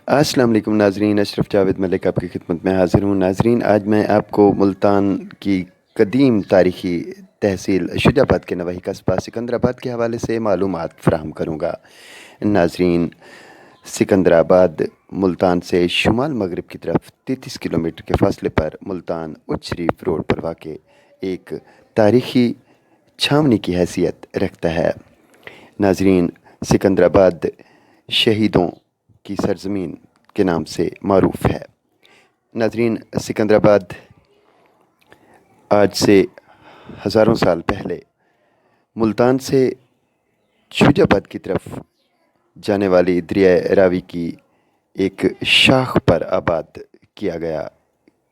अस्सलाम वालेकुम नाजरीन, अशरफ जावेद मलिक आपकी खिदमत में हाज़िर हूँ। नाजरीन, आज मैं आपको मुल्तान की कदीम तारीख़ी तहसील शुजाबाद के नवाही कस्बा सिकंदराबाद के हवाले से मालूमात फ़राहम करूँगा। नाजरीन, सिकंदराबाद मुल्तान से शुमाल मगरिब की तरफ 33 किलोमीटर के फासले पर मुल्तान उच्च शरीफ रोड पर वाक़ एक तारीख़ी छावनी की हैसियत रखता है। नाजरीन, सिकंदराबाद शहीदों की सरज़मीन के नाम से मरूफ़ है। नाजरीन, सिकंदराबाद आज से हज़ारों साल पहले मुल्तान से शुजाबाद की तरफ जाने वाली दरिया रावी की एक शाख पर आबाद किया गया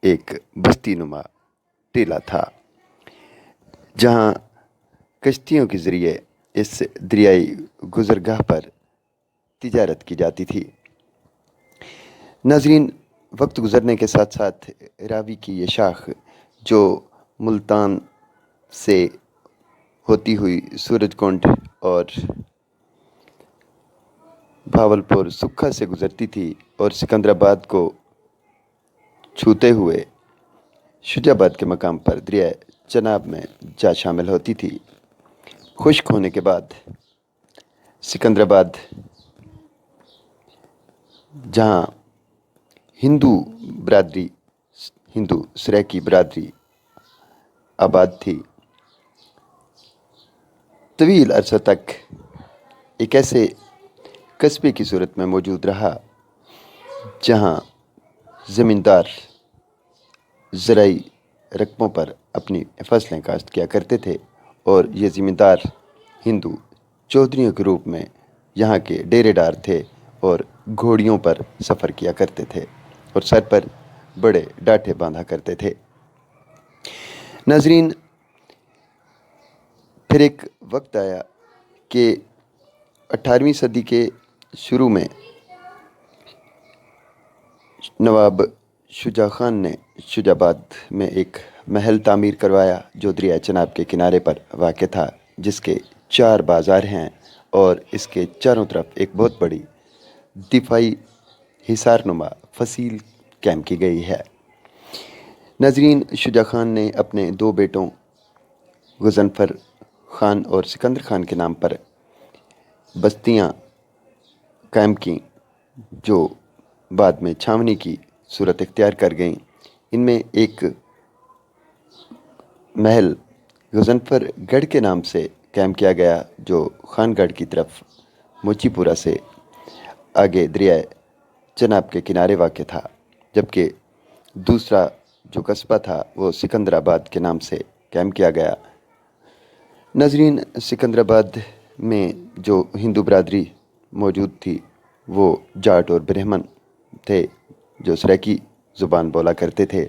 एक बस्ती नुमा टीला था, जहाँ कश्तियों के ज़रिए इस दरियाई गुज़रगाह पर तिजारत की जाती थी। नाजरीन, वक्त गुज़रने के साथ साथ रावी की ये शाख जो मुल्तान से होती हुई सूरजकुंड और भावलपुर सुक्खा से गुज़रती थी और सिकंदराबाद को छूते हुए शुजाबाद के मकाम पर दरिया चनाब में जा शामिल होती थी। खुश्क होने के बाद सिकंदराबाद, जहाँ हिंदू सराकी बरादरी आबाद थी, तवील अरसा तक एक ऐसे कस्बे की सूरत में मौजूद रहा जहाँ ज़मींदार ज़राई रकबों पर अपनी फसलें काश्त किया करते थे और ये ज़मींदार हिंदू चौधरियों के रूप में यहाँ के डेरेदार थे और घोड़ियों पर सफ़र किया करते थे और सर पर बड़े डाठे बांधा करते थे। नाजरीन, फिर एक वक्त आया कि 18वीं सदी के शुरू में नवाब शुजा खान ने शुजाबाद में एक महल तामीर करवाया जो दरिया चनाब के किनारे पर वाक़ था, जिसके 4 बाज़ार हैं और इसके चारों तरफ एक बहुत बड़ी दिफाई हिसारनुमा फसील कैम की गई है। नाजरीन, शुजा खान ने अपने 2 बेटों गज़नफ़र ख़ान और सिकंदर ख़ान के नाम पर बस्तियाँ कायम की, जो बाद में छावनी की सूरत इख्तियार कर गईं। इनमें एक महल गज़नफ़र गढ़ के नाम से कायम किया गया, जो खानगढ़ की तरफ मोचीपुरा से आगे दरिया चनाब के किनारे वाक़ था, जबकि दूसरा जो कस्बा था वो सिकंदराबाद के नाम से कायम किया गया। नाजरीन, सिकंदराबाद में जो हिंदू बरादरी मौजूद थी वो जाट और ब्राह्मण थे जो सराकी ज़ुबान बोला करते थे।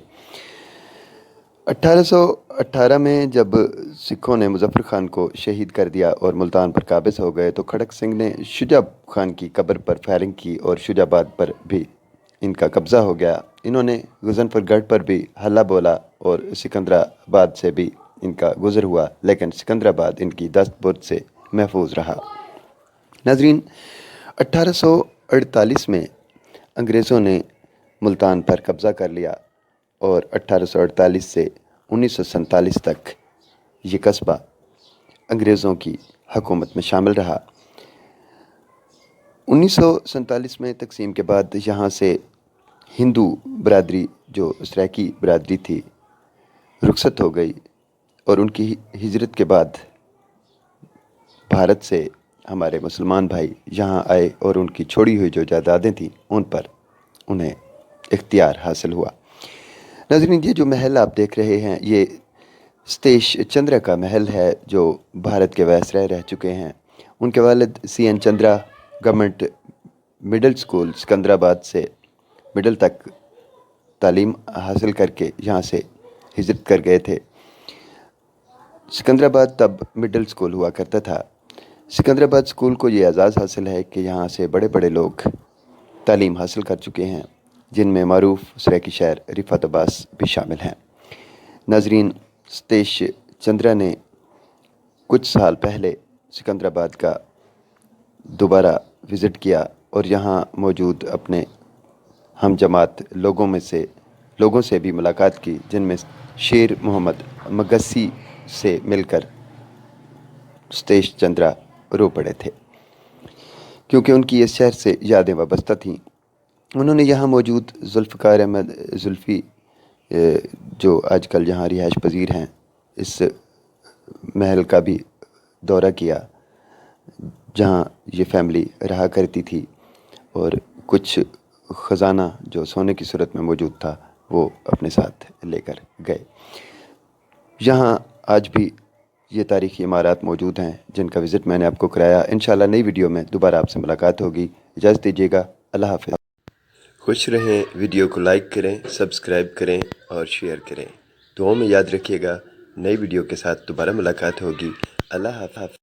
1818 में जब सिखों ने मुज़फ़्फ़र ख़ान को शहीद कर दिया और मुल्तान पर काबिज़ हो गए तो खड़क सिंह ने शुजा खान की कब्र पर फायरिंग की और शुजाबाद पर भी इनका कब्ज़ा हो गया। इन्होंने गज़नफ़र गढ़ पर भी हल्ला बोला और सिकंदराबाद से भी इनका गुज़र हुआ, लेकिन सिकंदराबाद इनकी दस्तबर्द से महफूज रहा। नाजरीन, 1848 में अंग्रेज़ों ने मुल्तान पर कब्ज़ा कर लिया और 1848 से 1947 तक ये कस्बा अंग्रेज़ों की हुकूमत में शामिल रहा। 1947 में तकसीम के बाद यहाँ से हिंदू बरादरी जो सराकी बरादरी थी रुखसत हो गई और उनकी हिजरत के बाद भारत से हमारे मुसलमान भाई यहाँ आए और उनकी छोड़ी हुई जो जायदादें थीं उन पर उन्हें इख्तियार हासिल हुआ। नाज़रीन, ये जो महल आप देख रहे हैं ये सतेश चंद्रा का महल है, जो भारत के वायसराय रह चुके हैं। उनके वालिद CN Chandra government middle school Secunderabad से मिडिल तक तालीम हासिल करके यहाँ से हिजरत कर गए थे। सिकंदराबाद तब मिडिल स्कूल हुआ करता था। सिकंदराबाद स्कूल को ये एजाज़ हासिल है कि यहाँ से बड़े बड़े लोग तालीम हासिल कर चुके हैं, जिनमें मारूफ सराकी शायर रिफ़ात अब्बास भी शामिल हैं। नाजरीन, सतेश चंद्रा ने कुछ साल पहले सिकंदराबाद का दोबारा विज़िट किया और यहाँ मौजूद अपने ہم جماعت لوگوں سے بھی ملاقات کی، جن میں شیر محمد مگسی سے مل کر ستیش چندرا رو پڑے تھے، کیونکہ ان کی اس شہر سے یادیں وابستہ تھیں۔ انہوں نے یہاں موجود ذوالفقار احمد زلفی جو آج کل یہاں رہائش پذیر ہیں، اس محل کا بھی دورہ کیا جہاں یہ فیملی رہا کرتی تھی، اور کچھ خزانہ جو سونے کی صورت میں موجود تھا وہ اپنے ساتھ لے کر گئے۔ یہاں آج بھی یہ تاریخی عمارات موجود ہیں جن کا وزٹ میں نے آپ کو کرایا۔ انشاءاللہ نئی ویڈیو میں دوبارہ آپ سے ملاقات ہوگی۔ اجازت دیجیے گا، اللہ حافظ۔ خوش رہیں، ویڈیو کو لائک کریں، سبسکرائب کریں اور شیئر کریں۔ دعاؤں میں یاد رکھیے گا، نئی ویڈیو کے ساتھ دوبارہ ملاقات ہوگی۔ اللہ حافظ۔